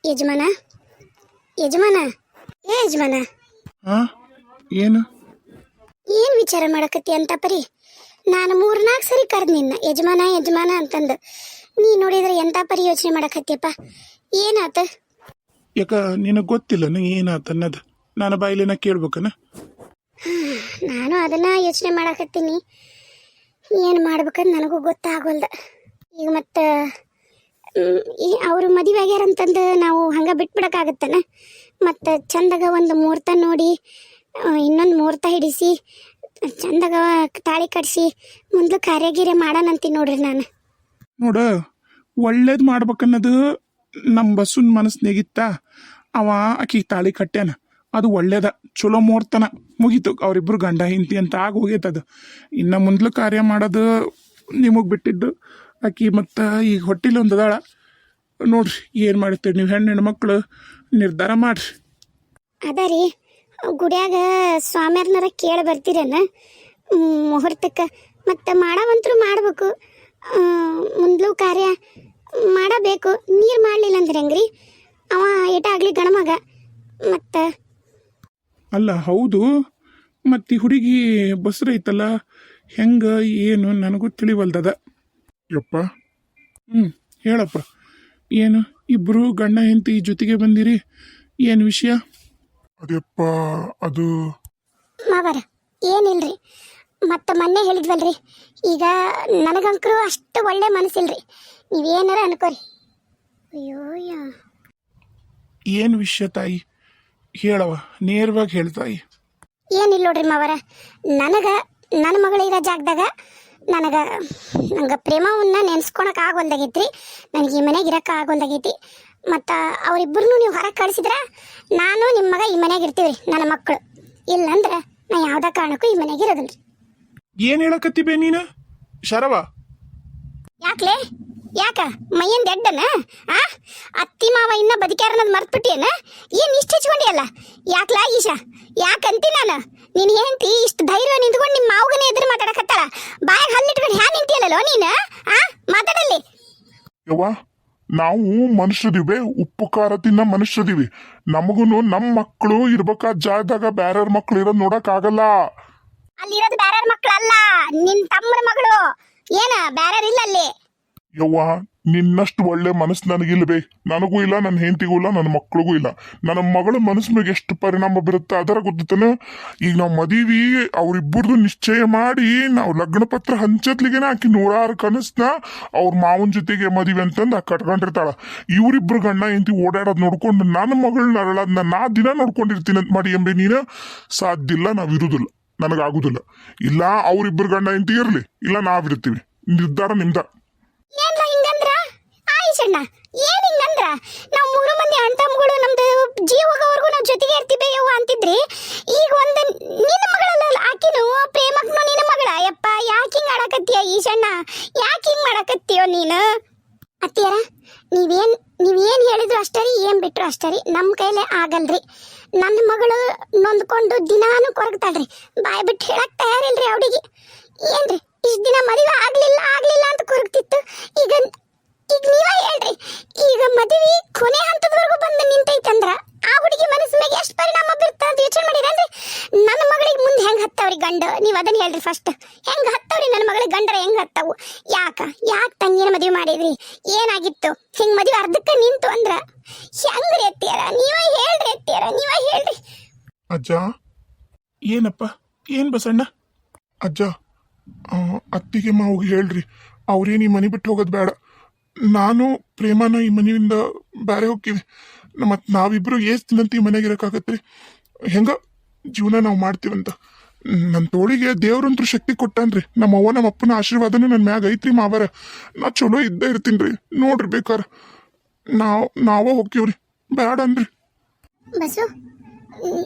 ಯಜಮಾನ ಯಜಮಾನ ಏ ಯಜಮಾನ, ಹಾ ಏನು ಏನ್ ವಿಚಾರ ಮಾಡಕತ್ತಿ ಅಂತ ಪರಿ? ನಾನು 3-4 ಸರಿ ಕರೆದ್ ನಿನ್ನ ಯಜಮಾನ ಯಜಮಾನ ಅಂತಂದು, ನೀ ನೋಡಿದ್ರೆ ಎಂತ ಪರಿ ಯೋಚನೆ ಮಾಡಕತ್ತಿಯಪ್ಪ. ಏನಾತ? ಯಾಕ ನಿನಗೆ ಗೊತ್ತಿಲ್ಲ ನಂಗೆ ಏನಾತ ಅನ್ನೋದು? ನಾನು ಬಾಯಿಲಿನ ಕೇಳ್ಬೇಕನ? ನಾನು ಅದನ್ನ ಯೋಚನೆ ಮಾಡಕತ್ತೀನಿ. ಏನು ಮಾಡ್ಬೇಕಂತ ನನಗೂ ಗೊತ್ತಾಗೋಲ್ದ. ಈಗ ಮತ್ತು ಅವರು ಮದುವೆ ಆಗ್ಯಾರಂತಂದು ನಾವು ಹಂಗೆ ಬಿಟ್ಬಿಡಕ್ಕಾಗತ್ತನ? ಮತ್ತು ಚಂದಾಗ ಒಂದು ಮುಹೂರ್ತ ನೋಡಿ, ಇನ್ನೊಂದು ಮುಹೂರ್ತ ಹಿಡಿಸಿ ಚಂದಾಗ ತಾಳಿ ಕಟ್ಸಿ ಮುಂದೆ ಕಾರ್ಯಗಿರಿ ಮಾಡೋಣಂತೀನಿ ನೋಡ್ರಿ ನಾನು. ನೋಡ, ಒಳ್ಳೇದು ಮಾಡ್ಬೇಕನ್ನೋದು ನಮ್ಮ ಬಸ್ಸನ್ ಮನಸ್ಸಿನಾಗಿತ್ತ. ಅವ ಆಕಿಗೆ ತಾಳಿ ಕಟ್ಟ್ಯಾನ, ಅದು ಒಳ್ಳೇದ, ಚಲೋ ಮುಹೂರ್ತನ ಮುಗೀತು. ಅವರಿಬ್ರು ಗಂಡ ಹಿಂತಿ ಅಂತ ಆಗಿ ಹೋಗೈತದು. ಇನ್ನು ಮುಂದ್ಲು ಕಾರ್ಯ ಮಾಡೋದು ನಿಮಗೆ ಬಿಟ್ಟಿದ್ದು. ಆಕಿ ಮತ್ತು ಈಗ ಹೊಟ್ಟಿಲಿ ಒಂದದಾಳ ನೋಡ್ರಿ. ಏನು ಮಾಡ್ತೀರಿ ನೀವು ಹೆಣ್ಮಕ್ಳು ನಿರ್ಧಾರ ಮಾಡ್ರಿ. ಅದ ರೀ, ಗುಡಿಯಾಗ ಸ್ವಾಮಿಯರ್ನಾರ ಕೇಳಿ ಬರ್ತೀರೇನ ಮುಹೂರ್ತಕ್ಕೆ? ಮತ್ತು ಮಾಡವಂತರೂ ಮಾಡಬೇಕು, ಮುಂದ್ಲು ಕಾರ್ಯ ಮಾಡಬೇಕು. ನೀರು ಮಾಡಲಿಲ್ಲ ಅಂದ್ರೆ ಹೆಂಗ್ರಿ? ಅವ ಏಟಾಗಲಿ ಗಣಮಗ. ಮತ್ತು ಅಲ್ಲ, ಹೌದು, ಮತ್ತು ಈ ಹುಡುಗಿ ಬಸ್ರ ಐತಲ್ಲ, ಹೆಂಗೆ ಏನು ನನಗೂ ತಿಳಿವಲ್ದದ. ಯಪ್ಪ, ಹೇಳಪ್ಪ, ಏನು ಇಬ್ಬರು ಗಂಡ ಹೆಂಡತಿ ಜೊತೆಗೆ ಬಂದಿರಿ, ಏನು ವಿಷಯ? ಅದಪ್ಪ, ಅದು ಮಾವರ ಏನಿಲ್ರಿ, ಮತ್ತು ಮೊನ್ನೆ ಹೇಳಿದ್ವಲ್ರಿ, ಈಗ ನನಗಂಕರು ಅಷ್ಟು ಒಳ್ಳೆ ಮನಸ್ಸಿಲ್ರಿ. ನೀವೇನಾರ ಅನ್ಕೋರಿ. ಅಯ್ಯೋ ಏನು ವಿಷಯ ತಾಯಿ? ಹೇಳವ, ನೇರವಾಗಿ ಹೇಳ್ತಾಯಿ. ಏನಿಲ್ಲ ನೋಡ್ರಿ ಮಾವರ, ನನ್ನ ಮಗಳಿರೋ ಜಾಗದಾಗ ನಂಗೆ ಪ್ರೇಮವನ್ನ ನೆನೆಸ್ಕೊಳಕ್ಕೆ ಆಗೋಲ್ದಾಗೈತ್ರಿ. ನನಗೆ ಈ ಮನೆಗೆ ಇರಕ್ಕೆ ಆಗೋಲ್ದಾಗೈತಿ. ಮತ್ತು ಅವರಿಬ್ಬರನ್ನೂ ನೀವು ಹೊರಗೆ ಕಳಿಸಿದ್ರೆ ನಾನು ನಿಮ್ಮ ಮಗ ಈ ಮನೆಗೆ ಇರ್ತೀವಿ, ನನ್ನ ಮಕ್ಕಳು. ಇಲ್ಲಂದ್ರೆ ನಾ ಯಾವುದೇ ಕಾರಣಕ್ಕೂ ಈ ಮನೆಗೆ ಇರೋದಿಲ್ರಿ. ಏನು ಹೇಳಕತ್ತಿ ಬೇ ನೀನು? ಶರವ, ಯಾಕ್ಲೆ? ಯಾಕ ಮೈಯಿಂದ ಎಡ್ಡನ? ಅತ್ತಿ ಮಾವ ಇನ್ನ ಬದುಕ್ಯಾರನ್ನೋದು ಮರ್ತ್ಬಿಟ್ಟಿಯನ? ಏನು ಇಷ್ಟು ಹಚ್ಕೊಂಡಿಯಲ್ಲ? ಯಾಕ್ಲ ಈಶಾ, ಯಾಕಂತಿ ನಾನು ನೀನು ಹೇಳ್ತಿ ಇಷ್ಟು ಧೈರ್ಯ ನಿಂತ್ಕೊಂಡು ನಿಮ್ಮ ಮಾವಗನೇ ಎದುರು ಮಾತಾಡಕತ್ತಾಳ. ಬಾಯಾಗ ಹಲ್ಲಿಟ್ಕೊಂಡು ಹ್ಯಾ ನಿಂತಿಯಲ್ಲೋ ನೀನು? ಮಾತಾಡಲ್ಲಿ. ಯವ್ವ, ನಾವು ಮನುಷ್ಯದಿವೆ, ಉಪ್ಪು ಖಾರ ತಿನ್ನ ಮನುಷ್ಯದಿವಿ. ನಮಗೂ ನಮ್ಮ ಮಕ್ಕಳು ಇರ್ಬೇಕಾದ ಜಾಗದಾಗ ಬ್ಯಾರ್ಯಾರ ಮಕ್ಳು ಇರೋದು ನೋಡಕ್ ಆಗಲ್ಲ. ಅಲ್ಲಿರೋದು ಬ್ಯಾರ್ಯಾರ ಮಕ್ಕಳಲ್ಲ, ನಿನ್ ತಮ್ಮನ ಮಗಳು. ಏನ ಬ್ಯಾರ್ಯಾರ ಇಲ್ಲ ಅಲ್ಲಿ? ಯವ್ವ, ನಿನ್ನಷ್ಟು ಒಳ್ಳೆ ಮನಸ್ಸು ನನಗಿಲ್ವೇ? ನನಗೂ ಇಲ್ಲ, ನನ್ನ ಹೆಂಡತಿಗೂ ಇಲ್ಲ, ನನ್ನ ಮಕ್ಳಿಗೂ ಇಲ್ಲ. ನನ್ನ ಮಗಳ ಮನಸ್ಸು ಮ್ಯಾಗ ಎಷ್ಟು ಪರಿಣಾಮ ಬೀರುತ್ತೆ ಅದರ ಗೊತ್ತನ. ಈಗ ನಾವು ಮದುವೆ ಅವ್ರಿಬ್ಬರದು ನಿಶ್ಚಯ ಮಾಡಿ ನಾವು ಲಗ್ನ ಪತ್ರ ಹಂಚತ್ಲಿಗೆನ ಆಕಿ 106 ಕನಸನ್ನ ಅವ್ರ ಮಾವನ ಜೊತೆಗೆ ಮದುವೆ ಅಂತಂದು ಕಟ್ಕೊಂಡಿರ್ತಾಳ. ಇವರಿಬ್ರು ಗಂಡ ಹೆಂಡತಿ ಓಡಾಡೋದು ನೋಡ್ಕೊಂಡು ನನ್ನ ಮಗಳನ್ನ ಅರಳೋದನ್ನ ನಾ ದಿನ ನೋಡ್ಕೊಂಡಿರ್ತೀನಿ ಅಂತ ಮಾಡಿ ಎಂಬೆ ನೀನು? ಸಾಧ್ಯ ಇಲ್ಲ, ನಾವು ಇರುದಿಲ್ಲ, ನನಗಾಗುದಿಲ್ಲ. ಇಲ್ಲ ಅವ್ರಿಬ್ರು ಗಂಡ ಹೆಂಡತಿ ಇರ್ಲಿ, ಇಲ್ಲ ನಾವಿರ್ತೀವಿ. ನಿರ್ಧಾರ ನಿಮ್ದ. ಏನ್ಲ ಹಿಂಗಂದ್ರ ಆಯಿಷಣ್ಣ? ಏನ್ ಹಿಂಗಂದ್ರ? ನಾವು 3 ಮಂದಿ ಅಣ್ಣ ತಮ್ಮಗಳು ನಮ್ದು ಜೀವ ಹೋಗೋವರೆಗೂ ನಾವು ಜೊತೆಗೆ ಇರ್ತೀವಿ ಯವ್ವ ಅಂತಿದ್ರಿ. ಈಗ ಒಂದು ನಿನ್ನ ಮಗಳಲ್ಲ ಆಕಿನು, ಪ್ರೇಮಕ್ನು ನಿನ್ನ ಮಗಳ. ಯಪ್ಪ, ಯಾಕೆ ಹಿಂಗ ಆಡಕತ್ತೀಯ ಈಶಣ್ಣ? ಯಾಕೆ ಹಿಂಗ್ ಮಾಡಕತ್ತೀಯೋ ನೀನು? ಅತ್ತಿಯರ, ನೀವೇನ್ ಹೇಳಿದ್ರು ಅಷ್ಟರಿ, ಏನ್ ಬಿಟ್ರು ಅಷ್ಟರಿ, ನಮ್ಮ ಕೈಲೇ ಆಗಲ್ರಿ. ನನ್ನ ಮಗಳು ನೊಂದ್ಕೊಂಡು ದಿನಾನು ಕೊರಗ್ತಾಳ್ರಿ. ಬಾಯ್ ಬಿಟ್ಟು ಹೇಳಕ್ ತಯಾರಿಲ್ರಿ ಅವಡಿಗೆ. ಏನ್ರಿ ಇಷ್ಟ ದಿನ ಮದುವೆ ಆಗ್ಲಿಲ್ಲ ಅಂತ ಕೊರಗ್ತಿತ್ತು. ಈಗ ನೀವ ಹೇಳ್ರಿ, ಈಗ ಮದುವೆ ಕೊನೆ ಹಂತದವರೆಗೂ ಬಂದು ನಿಂತೈತಂದ್ರ ಆ ಹುಡುಗಿ ಮನಸ್ಸು ಮೇಲೆ ಎಷ್ಟು ಪರಿಣಾಮ ಬೀರ್ತ ಅಂತ ಯೋಚನೆ ಮಾಡಿರಲ್ರಿ? ನನ್ನ ಮಗಳಿಗೆ ಮುಂದೆ ಹೆಂಗ್ ಹತ್ತವ್ರಿ ಗಂಡ? ನೀವು ಅದನ್ನ ಹೇಳ್ರಿ ಫಸ್ಟ್. ಹೆಂಗ್ ಹತ್ತವ್ರಿ ನನ್ನ ಮಗಳಿಗೆ ಗಂಡರ? ಹೆಂಗ್ ಹತ್ತವು? ಯಾಕೆ ತಂಗಿನ ಮದುವೆ ಮಾಡಿದ್ರಿ? ಏನಾಗಿತ್ತು? ಹಿಂಗ್ ಮದುವೆ ಅರ್ಧಕ್ಕೆ ನಿಂತು ಅಂದ್ರ ಹೆಂಗ್ರಿ ಅತ್ತಿಯರ? ನೀವ ಹೇಳ್ರಿ. ಅಜ್ಜ, ಏನಪ್ಪ? ಏನು ಬಸಣ್ಣ? ಅಜ್ಜ, ಅತ್ತಿಗೆ ಮಾವಿಗೆ ಹೇಳ್ರಿ, ಅವ್ರೇನು ಈ ಮನೆ ಬಿಟ್ಟು ಹೋಗೋದು ಬೇಡ. ನಾನು ಪ್ರೇಮನ ಈ ಮನೆಯಿಂದ ಬೇರೆ ಹೋಗ್ತೀವಿ. ಮತ್ತು ನಾವಿಬ್ರು ಎಷ್ಟು ದಿನಂತ ಈ ಮನೆಗೆ ಇರೋಕ್ಕಾಗತ್ರಿ? ಹೆಂಗ ಜೀವನ ನಾವು ಮಾಡ್ತೀವಂತ ನನ್ನ ತೋಳಿಗೆ ದೇವ್ರಂತೂ ಶಕ್ತಿ ಕೊಟ್ಟಾನ್ರಿ. ನಮ್ಮ ಅವ್ವ ನಮ್ಮ ಅಪ್ಪನ ಆಶೀರ್ವಾದನೂ ನನ್ನ ಮ್ಯಾಗ ಐತ್ರಿ ಮಾವರ. ನಾ ಚಲೋ ಇದ್ದೇ ಇರ್ತೀನಿ ರೀ. ನೋಡ್ರಿ ಬೇಕಾರ ನಾವ ಹೋಗ್ತೀವ್ರಿ, ಬೇಡ ಅನ್ರಿ. ಬಸ್ಸು,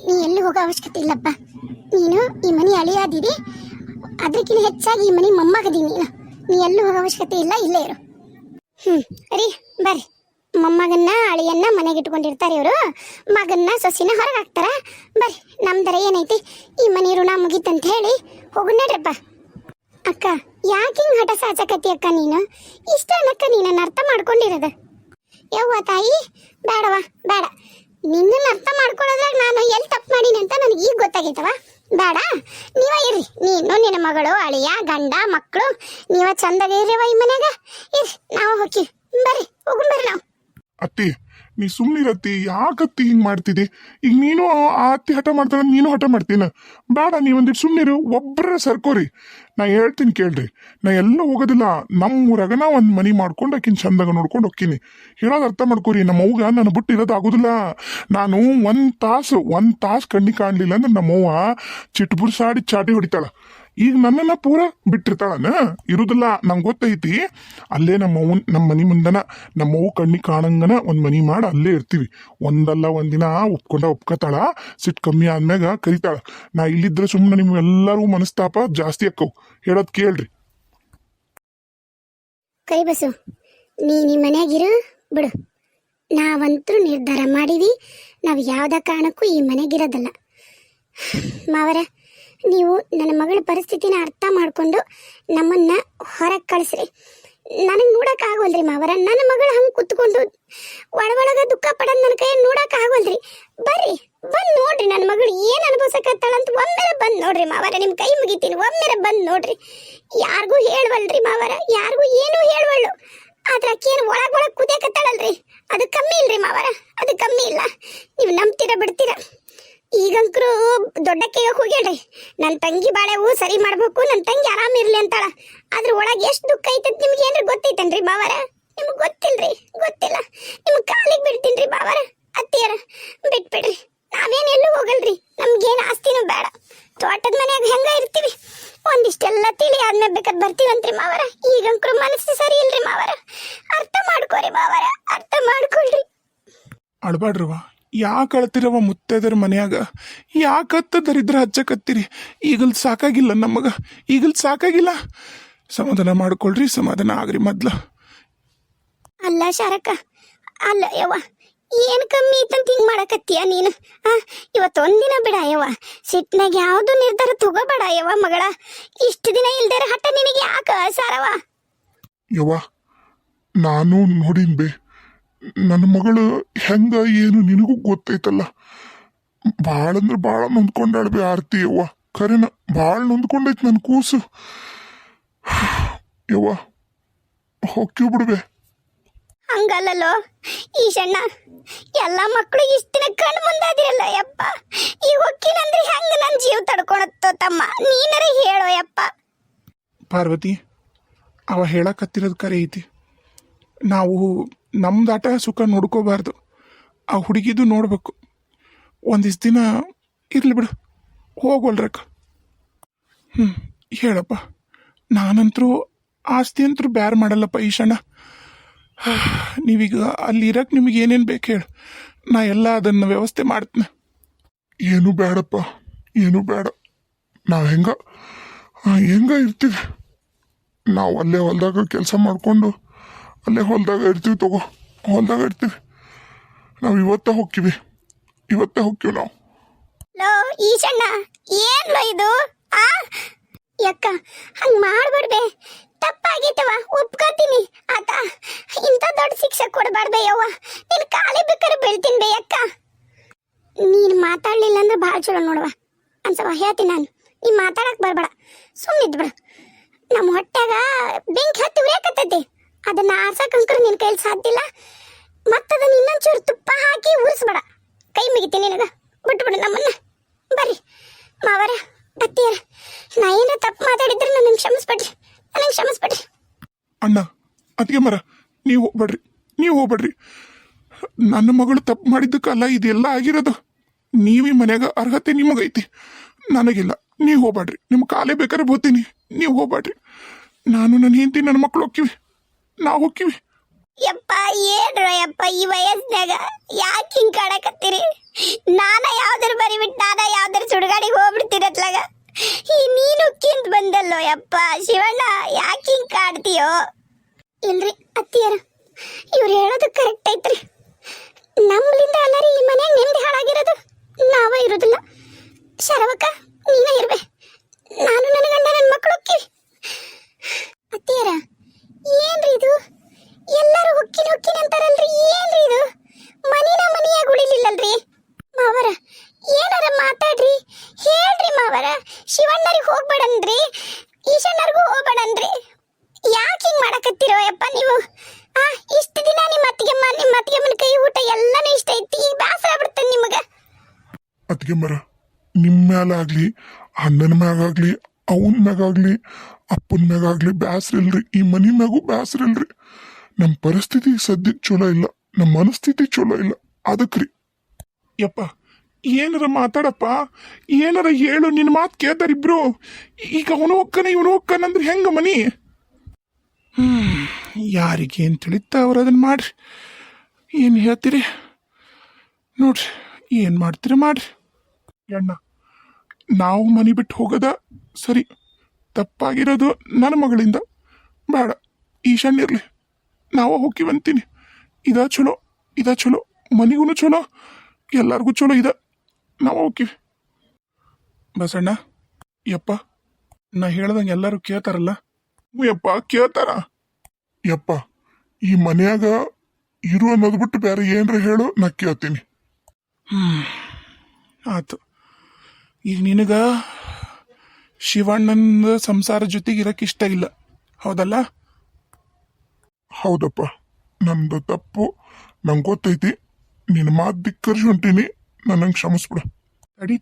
ನೀ ಎಲ್ಲಿ ಹೋಗೋ ಅವಶ್ಯಕತೆ ಇಲ್ಲಪ್ಪ. ನೀನು ಈ ಮನೆ ಅಳಿಯಾದಿರಿ, ಅದಕ್ಕಿಂತ ಹೆಚ್ಚಾಗಿ ಈ ಮನೆ ಮೊಮ್ಮಗದಿ. ನೀ ಎಲ್ಲೂ ಹೋಗೋ ಅವಶ್ಯಕತೆ ಇಲ್ಲ, ಇಲ್ಲೇ ಇರು. ರೀ ಬರ್ರಿ, ಮೊಮ್ಮಗನ್ನ ಅಳಿಯನ್ನ ಮನೆಗೆ ಇಟ್ಕೊಂಡಿರ್ತಾರೆ ಇವರು. ಮಗನ್ನ ಸೊಸಿನ ಹೊರಗೆ ಹಾಕ್ತಾರ. ಬರ್ರಿ, ನಮ್ದರ ಏನೈತಿ, ಈ ಮನೆ ಋಣ ಮುಗೀತಂತ ಹೇಳಿ ಹೋಗು ನಡ್ರಪ್ಪ. ಅಕ್ಕ, ಯಾಕೆ ಹಿಂಗೆ ಹಠ ಸಾಚಕತ್ತಿ ಅಕ್ಕ? ನೀನು ಇಷ್ಟ ಅನ್ನಕ್ಕ ನೀನನ್ನ ಅರ್ಥ ಮಾಡ್ಕೊಂಡಿರೋದು. ಯವ್ವ ತಾಯಿ ಬೇಡವ ಬೇಡ. ನಿನ್ನನ್ನ ಅರ್ಥ ಮಾಡ್ಕೊಳ್ಳೋದ್ರಾಗ ನಾನು ಎಲ್ಲಿ ತಪ್ಪು ಮಾಡೀನಿ ಅಂತ ನನಗೆ ಈಗ ಗೊತ್ತಾಗೈತವ. ಬೇಡ, ನೀವ ಇರ್ರಿ, ನೀನು ನಿನ್ನ ಮಗಳು ಅಳಿಯ ಗಂಡ ಮಕ್ಕಳು ನೀವ ಚಂದಾಗ ಇರ್ರಿವ ಈ ಮನ್ಯಾಗ ಇರ್ರಿ. ನಾವು ಹೋಗಿ ಬರ್ರಿ, ಹೋಗುಂಬರ್ರಿ ನಾವು. ಅತ್ತಿ ನೀ ಸುಮ್ಮನಿರತ್ತಿ, ಯಾಕತ್ತಿ ಹಿಂಗ್ ಮಾಡ್ತಿದ್ದಿ? ಈಗ ನೀನು ಆ ಅತ್ತಿ ಹಠ ಮಾಡ್ತಾಳ, ನೀನು ಹಠ ಮಾಡ್ತೀನ. ಬೇಡ, ನೀವೊಂದಿಟ್ಟು ಸುಮ್ಮನಿರು, ಒಬ್ಬರ ಸರ್ಕೋರಿ. ನಾ ಹೇಳ್ತೀನಿ ಕೇಳ್ರಿ, ನಾ ಎಲ್ಲ ಹೋಗೋದಿಲ್ಲ. ನಮ್ಮೂರಾಗ ನಾ ಒಂದು ಮನಿ ಮಾಡ್ಕೊಂಡು ಆಕಿನ ಚಂದಾಗ ನೋಡ್ಕೊಂಡು ಹೋಗ್ತೀನಿ. ಹೇಳೋದು ಅರ್ಥ ಮಾಡ್ಕೋರಿ, ನಮ್ಮ ಅವ್ಗ ನನ್ನ ಬಿಟ್ಟು ಇರೋದು ಆಗೋದಿಲ್ಲ. ನಾನು ಒಂದು ತಾಸು ಕಣ್ಣಿ ಕಾಣಲಿಲ್ಲ ಅಂದ್ರೆ ನಮ್ಮವ್ವ ಚಿಟ್ಬುರ್ಸಾಡಿ ಚಾಟಿ ಹೊಡಿತಾಳ. ಈಗ ನನ್ನನ್ನ ಪೂರ ಬಿಟ್ಟಿರ್ತಾಳನ, ಇರುದಿಲ್ಲ. ನಂಗೆ ಗೊತ್ತೈತಿ. ಅಲ್ಲೇ ನಮ್ಮ ಮನಿ ಮುಂದನ ನಮ್ಮವ್ವ ಕಣ್ಣಿ ಕಾಣಂಗನ ಒಂದು ಮನಿ ಮಾಡಿ ಅಲ್ಲೇ ಇರ್ತೀವಿ. ಒಂದಲ್ಲ ಒಂದಿನ ಒಪ್ಕೋತಾಳ. ಸಿಟ್ಟು ಕಮ್ಮಿ ಆದ್ಮ್ಯಾಗ ಕರಿತಾಳ. ನಾ ಇಲ್ಲಿದ್ರೆ ಸುಮ್ಮನೆ ನಿಮ್ಗೆಲ್ಲರೂ ಮನಸ್ತಾಪ ಜಾಸ್ತಿ ಅಕ್ಕವು. ಹೇಳೋದ್ ಕೇಳ್ರಿ. ಕೈ ಬಸು, ನೀ ಮನ್ಯಾಗಿರು ಬಿಡು. ನಾವಂತೂ ನಿರ್ಧಾರ ಮಾಡೀವಿ, ನಾವು ಯಾವುದೇ ಕಾರಣಕ್ಕೂ ಈ ಮನೆಗಿರೋದಲ್ಲ. ಮಾವರ, ನೀವು ನನ್ನ ಮಗಳ ಪರಿಸ್ಥಿತಿನ ಅರ್ಥ ಮಾಡಿಕೊಂಡು ನಮ್ಮನ್ನ ಹೊರಗೆ ಕಳಿಸ್ರಿ. ನನಗೆ ನೋಡೋಕ್ಕಾಗವಲ್ರಿ ಮಾವರ. ನನ್ನ ಮಗಳು ಹಂಗೆ ಕುತ್ಕೊಂಡು ಒಳಗ ದುಃಖ ಪಡೋದು ನನ್ನ ಕೈ ನೋಡೋಕ್ಕಾಗವಲ್ರಿ. ಬರ್ರಿ, ಬಂದು ನೋಡ್ರಿ ನನ್ನ ಮಗಳು ಏನು ಅನುಭವಿಸಕತ್ತಾಳಂತ ಒಮ್ಮೆರೆ ಬಂದು ನೋಡ್ರಿ ಮಾವರ. ನಿಮ್ಮ ಕೈ ಮುಗಿತೀನಿ, ಒಮ್ಮೆರೆ ಬಂದು ನೋಡ್ರಿ. ಯಾರಿಗೂ ಹೇಳ್ವಲ್ರಿ ಮಾವರ, ಯಾರಿಗೂ ಏನೂ ಹೇಳ್ವಳ್ಳು. ಆದ್ರೆ ಆಕೇನು ಒಳಗೆ ಕುದಿಯಕತ್ತಾಳಲ್ರಿ, ಅದು ಕಮ್ಮಿ ಇಲ್ರಿ ಮಾವರ, ಅದು ಕಮ್ಮಿ ಇಲ್ಲ. ನೀವು ನಂಬ್ತೀರ ಬಿಡ್ತೀರ. ಈಗಂಕರು ದೊಡ್ಡಕ್ಕೆಗೆ ಹೋಗ್ಯಾಳ್ರಿ, ನನ್ನ ತಂಗಿ ಬಾಳೆವು ಸರಿ ಮಾಡ್ಬೇಕು, ನನ್ನ ತಂಗಿ ಆರಾಮಿರ್ಲಿ ಅಂತಾಳ. ಅದ್ರ ಒಳಗೆ ಎಷ್ಟು ದುಃಖ ಐತಂತ ನಿಮ್ಗೆ ಏನ್ರಿ ಗೊತ್ತೈತೇನ್ರಿ ಬಾವರ? ನಿಮ್ಗೆ ಗೊತ್ತಿಲ್ರಿ, ಗೊತ್ತಿಲ್ಲ. ನಿಮ್ಗೆ ಕಾಲಿಗೆ ಬಿಡ್ತೀನ್ರಿ ಬಾವರ. ಅತ್ತಿಯರ ಬಿಟ್ಬಿಡ್ರಿ, ನಾವೇನು ಎಲ್ಲೂ ಹೋಗಲ್ರಿ. ನಮ್ಗೇನು ಆಸ್ತಿನೂ ಬೇಡ. ತೋಟದ ಮನ್ಯಾಗ ಹೆಂಗ ಇರ್ತೀವಿ, ಒಂದಿಷ್ಟೆಲ್ಲ ತಿಳಿ ಆದ್ಮೇಲೆ ಬೇಕಾದ್ ಬರ್ತೀವಂತ್ರಿ ಮಾವರ. ಈಗಂಕರು ಮನಸ್ಸು ಸರಿ ಇಲ್ರಿ ಮಾವರ. ಅರ್ಥ ಮಾಡ್ಕೋರಿ ಮಾವರ, ಅರ್ಥ ಮಾಡ್ಕೊಳ್ರಿ. ಅಳ್ಬಾಡ್ರವ, ಯಾಕೆ ಅಳ್ತಿರವ? ಮುತ್ತೈದರ ಮನ್ಯಾಗ ಯಾಕತ್ತ ದರಿದ್ರ ಹಚ್ಚಕತ್ತೀರಿ? ಈಗಲ್ ಸಾಕಾಗಿಲ್ಲ ನಮಗ, ಈಗಲ್ ಸಾಕಾಗಿಲ್ಲ. ಸಮಾಧಾನ ಮಾಡ್ಕೊಳ್ರಿ, ಸಮಾಧಾನ ಆಗ್ರಿ ಮೊದ್ಲ. ಅಲ್ಲ ಶಾರಕ್ಕ, ಅಲ್ಲ ಯವ್ವ, ಏನು ಕಮ್ಮಿ ಐತಂತ ಹಿಂಗೆ ಮಾಡಕತ್ತೀಯ ನೀನು? ಇವತ್ತೊಂದಿನ ಬಿಡ ಯವ್ವ, ಸಿಟ್ನಾಗ ಯಾವುದು ನಿರ್ಧಾರ ತಗೋಬೇಡ ಯವ್ವ ಮಗಳ. ಇಷ್ಟು ದಿನ ಇಲ್ದೇರ ಹಠ ನಿನಗೆ ಯಾಕ ಸಾರವ? ಯವ್ವ, ನಾನು ನೋಡಿನ್ ಬೇ, ನನ್ನ ಮಗಳು ಹೆಂಗ ಏನು ನಿನಗೂ ಗೊತ್ತೈತಲ್ಲ. ಭಾಳ ಅಂದ್ರೆ ಭಾಳ ನೊಂದ್ಕೊಂಡಾಳ್ಬೆ ಆರ್ತಿ. ಯವ್ವ ಖರೇನ ಭಾಳ ನೊಂದ್ಕೊಂಡೈತಿ ನನ್ನ ಕೂಸು. ಯವ್ವ ಹೊಕ್ಕಿ ಬಿಡ್ಬೆ. ಹಂಗಲ್ಲಲ್ಲೋ ಈಶಣ್ಣ, ಎಲ್ಲ ಮಕ್ಕಳು ಇಷ್ಟ ದಿನ ಕಣ್ಣು ಮುಂದಾದಿರಲ್ಲ ಯಪ್ಪ. ಈ ಹೊಕ್ಕಿನಂದ್ರೆ ಹೆಂಗ ನನ್ನ ಜೀವ ತಡ್ಕೊಳತ್ತೋ ತಮ್ಮ, ನೀನರ ಹೇಳೋ ಯಪ್ಪ. ಪಾರ್ವತಿ, ಅವ ಹೇಳಕತ್ತಿರೋದು ಕರೆ ಐತಿ. ನಾವು ನಮ್ದಾಟ ಸುಖ ನೋಡ್ಕೋಬಾರ್ದು, ಆ ಹುಡುಗಿದು ನೋಡ್ಬೇಕು. ಒಂದಿಷ್ಟು ದಿನ ಇರ್ಲಿ ಬಿಡು, ಹೋಗೋಲ್ರಕ್ಕ. ಹೇಳಪ್ಪ. ನಾನಂತರೂ ಆಸ್ತಿ ಅಂತರೂ ಬ್ಯಾರ ಮಾಡಲ್ಲಪ್ಪ ಈಶಣ್ಣ. ನೀವೀಗ ಅಲ್ಲಿ ಇರಕ್ಕೆ ನಿಮಗೆ ಏನೇನು ಬೇಕು ಹೇಳು, ನಾ ಎಲ್ಲ ಅದನ್ನು ವ್ಯವಸ್ಥೆ ಮಾಡ್ತೀನಿ. ಏನು ಬೇಡಪ್ಪ, ಏನು ಬೇಡ. ನಾವು ಹೆಂಗ ಇರ್ತೀವಿ. ನಾವು ಅಲ್ಲೇ ಹೊಲದಾಗ ಕೆಲಸ ಮಾಡಿಕೊಂಡು ಅಲ್ಲೇ ಹೊಲದಾಗ ಇರ್ತೀವಿ. ತಗೋ, ಹೊಲದಾಗ ಇರ್ತೀವಿ ನಾವು. ಇವತ್ತೇ ಹೋಗ್ತೀವಿ ನಾವು. ಲೋ ಈಶಣ್ಣ, ಏನ್ಲೋ ಇದು? ಯಕ್ಕ ಹಂಗ್ ಮಾಡ್ಬಾರ್ದೆ, ತಪ್ಪಾಗಿತ್ತವ, ಒಪ್ಕೋತೀನಿ. ಆತ ಇಂಥ ದೊಡ್ಡ ಶಿಕ್ಷೆ ಕೊಡಬಾರ್ದೆ ಯವ್ವ. ನಿನ್ ಕಾಲಿ ಬೇಕಾದ್ರೆ ಬೀಳ್ತೀನಿ ಬೇ ಅಕ್ಕ. ನೀನು ಮಾತಾಡ್ಲಿಲ್ಲ ಅಂದ್ರೆ ಭಾಳ ಚಲೋ ನೋಡವ ಅನ್ಸವ. ಹೇಳ್ತೀನಿ ನಾನು, ನೀ ಮಾತಾಡಕ್ ಬರ್ಬೇಡ, ಸುಮ್ಮನಿದ್ ಬಿಡ. ನಮ್ಮ ಹೊಟ್ಯಾಗ ಬೆಂಕಿ ಹತ್ತಿ ಉರಿಯಾಕತ್ತೈತಿ, ಅದನ್ನ ಆರ್ಸಕ್ಕಂಕರು ನಿನ್ ಕೈಲಿ ಸಾಧ್ಯ ಇಲ್ಲ. ಮತ್ತದನ್ನ ಇನ್ನೊಂಚೂರು ತುಪ್ಪ ಹಾಕಿ ಉರಿಸ್ಬೇಡ. ಕೈ ಮುಗಿತೀನಿ ನಿನಗ, ಬಿಟ್ಬಿಡು ನಮ್ಮನ್ನ. ಬರ್ರಿ ಮಾವರ, ಅತ್ತಿಯರ, ನಾ ಏನಾರ ತಪ್ಪು ಮಾತಾಡಿದ್ರೆ ನನಗೆ ಕ್ಷಮಿಸ್ಬಿಡ್ರಿ. ಅಣ್ಣ, ಅದಕ್ಕೆ ಮರ, ನೀವು ಹೋಗ್ಬೇಡ್ರಿ. ನನ್ನ ಮಗಳು ತಪ್ಪು ಮಾಡಿದ್ದಕ್ಕಲ್ಲ ಇದೆಲ್ಲ ಆಗಿರೋದು. ನೀವೀ ಮನ್ಯಾಗ ಅರ್ಹತೆ ನಿಮಗೈತಿ, ನನಗಿಲ್ಲ. ನೀವು ಹೋಗ್ಬೇಡ್ರಿ, ನಿಮ್ಮ ಕಾಲೇ ಬೇಕಾದ್ರೆ ಬೋತೀನಿ. ನೀವು ಹೋಗ್ಬೇಡ್ರಿ. ನಾನು ನನ್ನ ಹೆಂಡತಿ ನನ್ನ ಮಕ್ಕಳು ನಾವು ಹೋಗ್ತೀವಿ. ಯಪ್ಪ ಏನ್ರೋ ಯಪ್ಪ, ಈ ವಯಸ್ಸಿನಾಗ ಯಾಕೆ ಹಿಂಗ್ ಕಾಡಕತ್ತೀರಿ? ನಾನ ಯಾವ್ದಾರು ಬರಿಬಿಟ್ಟು ನಾನ ಯಾವ್ದಾರು ಸುಡುಗಾಡಿಗೆ ಹೋಗ್ಬಿಡ್ತೀರತ್ಲಾಗ. ಈ ನೀನು ಕಿಂತ ಬಂದಲ್ಲೋ ಯಪ್ಪ. ಶಿವಣ್ಣ, ಯಾಕೆ ಹಿಂಗ್ ಕಾಡ್ತೀಯೋ? ಇಲ್ರಿ ಅತ್ತಿಯರ, ಇವ್ರು ಹೇಳೋದು ಕರೆಕ್ಟ್ ಐತ್ರಿ. ನಮ್ಲಿಂದ ಅಲ್ಲರಿ ಈ ಮನ್ಯಾಗ ನೆಮ್ಮದಿ ಹಾಳಾಗಿರೋದು. ನಾವ ಇರೋದಿಲ್ಲ. ಶರವಕ್ಕ, ನೀನೇ ಇರ್ಬೇ. ನಾನು ನನ್ನ ಗಂಡ ನನ್ನ ಮಕ್ಕಳು ಹೋಗ್ತೀವಿ. ಅತ್ತಿಯರ, ಏನ್ರಿ ಇದು? ಎಲ್ಲರೂ ಹೊಕ್ಕಿನ ಅಂತಾರಲ್ರಿ, ಏನ್ ಮಲ್ಗೆ ಮರ ನಿಮ್ಮ ಮ್ಯಾಲಾಗ್ಲಿ ಅಣ್ಣನ ಮ್ಯಾಗಾಗ್ಲಿ ಅವನ ಮ್ಯಾಗಾಗ್ಲಿ ಅಪ್ಪನ ಮ್ಯಾಗಾಗ್ಲಿ ಬ್ಯಾಸ್ರಿಲ್ರಿ ಈ ಮನಿ ಮ್ಯಾಗೂ ಬ್ಯಾಸ್ರಿಲ್ರಿ ನಮ್ಮ ಪರಿಸ್ಥಿತಿ ಸದ್ಯಕ್ಕೆ ಚಲೋ ಇಲ್ಲ ನಮ್ಮ ಮನಸ್ಥಿತಿ ಚಲೋ ಇಲ್ಲ ಅದಕ್ರಿ ಯಪ್ಪ ಏನಾರ ಮಾತಾಡಪ್ಪ ಏನಾರ ಹೇಳು ನಿನ್ನ ಮಾತು ಕೇಳ್ತಾರ ಇಬ್ರು ಈಗ ಅವನು ಹೋಗ್ತಾನೆ ಇವನು ಹೋಗ್ತಾನಂದ್ರೆ ಹೆಂಗ ಮನಿ ಯಾರಿಗೇನು ತಿಳಿತಾ ಅವ್ರು ಅದನ್ನ ಮಾಡ್ರಿ ಏನು ಹೇಳ್ತೀರಿ ನೋಡ್ರಿ ಏನು ಮಾಡ್ತೀರಿ ಮಾಡ್ರಿ ಅಣ್ಣ ನಾವು ಮನೆ ಬಿಟ್ಟು ಹೋಗೋದ ಸರಿ ತಪ್ಪಾಗಿರೋದು ನನ್ನ ಮಗಳಿಂದ ಬೇಡ ಈಶಾನ್ಯರ್ಲಿ ನಾವು ಹೋಗಿವಂತೀನಿ ಇದ ಚಲೋ ಮನಿಗೂ ಚಲೋ ಎಲ್ಲರಿಗೂ ಚಲೋ ಇದ ನಾವು ಹೋಗ್ತೀವಿ ಬಸಣ್ಣ ಯಪ್ಪ ನಾ ಹೇಳ್ದಂಗೆ ಎಲ್ಲರೂ ಕೇಳ್ತಾರಲ್ಲ ಹ್ಞೂ ಯಪ್ಪ ಕೇಳ್ತಾರ ಯಪ್ಪ ಈ ಮನ್ಯಾಗ ಇರು ಅನ್ನೋದು ಬಿಟ್ಟು ಬೇರೆ ಏನ್ರ ಹೇಳು ನಾ ಕೇಳ್ತೀನಿ ಆತು ಈಗ ನಿನಗ ಶಿವಣ್ಣನ ಸಂಸಾರ ಜೊತೆಗೆ ಇರಕ್ಕೆ ಇಷ್ಟ ಇಲ್ಲ ಹೌದಲ್ಲ ಹೌದಪ್ಪ ನಂದು ತಪ್ಪು ನಂಗೆ ಗೊತ್ತೈತಿ ನಿನ್ನ ಮಾತು ಧಿಕ್ಕರಿಸಿ ಹೊಂಟೀನಿ ನನಗೆ ಕ್ಷಮಿಸ್ಬಿಡು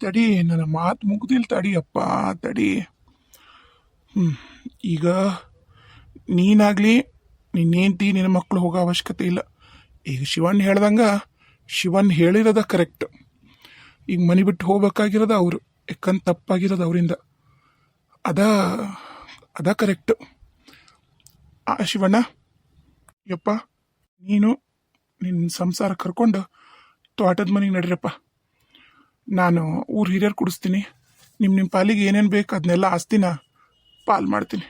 ತಡಿ ನನ್ನ ಮಾತು ಮುಗ್ದಿಲ್ಲ ತಡಿಯಪ್ಪ ತಡಿ ಈಗ ನೀನಾಗ್ಲಿ ನಿನ್ನೇಂತಿ ನಿನ್ನ ಮಕ್ಕಳು ಹೋಗೋ ಅವಶ್ಯಕತೆ ಇಲ್ಲ ಈಗ ಶಿವಣ್ಣ ಹೇಳ್ದಂಗ ಶಿವನ್ ಹೇಳಿರೋದ ಕರೆಕ್ಟ್ ಈಗ ಮನೆ ಬಿಟ್ಟು ಹೋಗ್ಬೇಕಾಗಿರೋದ ಅವರು ಯಾಕಂತ ತಪ್ಪಾಗಿರೋದು ಅವರಿಂದ ಅದ ಕರೆಕ್ಟ್ ಶಿವಣ್ಣ ಯಪ್ಪ ನೀನು ನಿನ್ನ ಸಂಸಾರ ಕರ್ಕೊಂಡು ತೋಟದ ಮನೆಗೆ ನಡೀರಪ್ಪ ನಾನು ಊರು ಹಿರಿಯರು ಕುಡಿಸ್ತೀನಿ ನಿಮ್ಮ ಪಾಲಿಗೆ ಏನೇನು ಬೇಕು ಅದನ್ನೆಲ್ಲ ಆಸ್ತಿನ ಪಾಲು ಮಾಡ್ತೀನಿ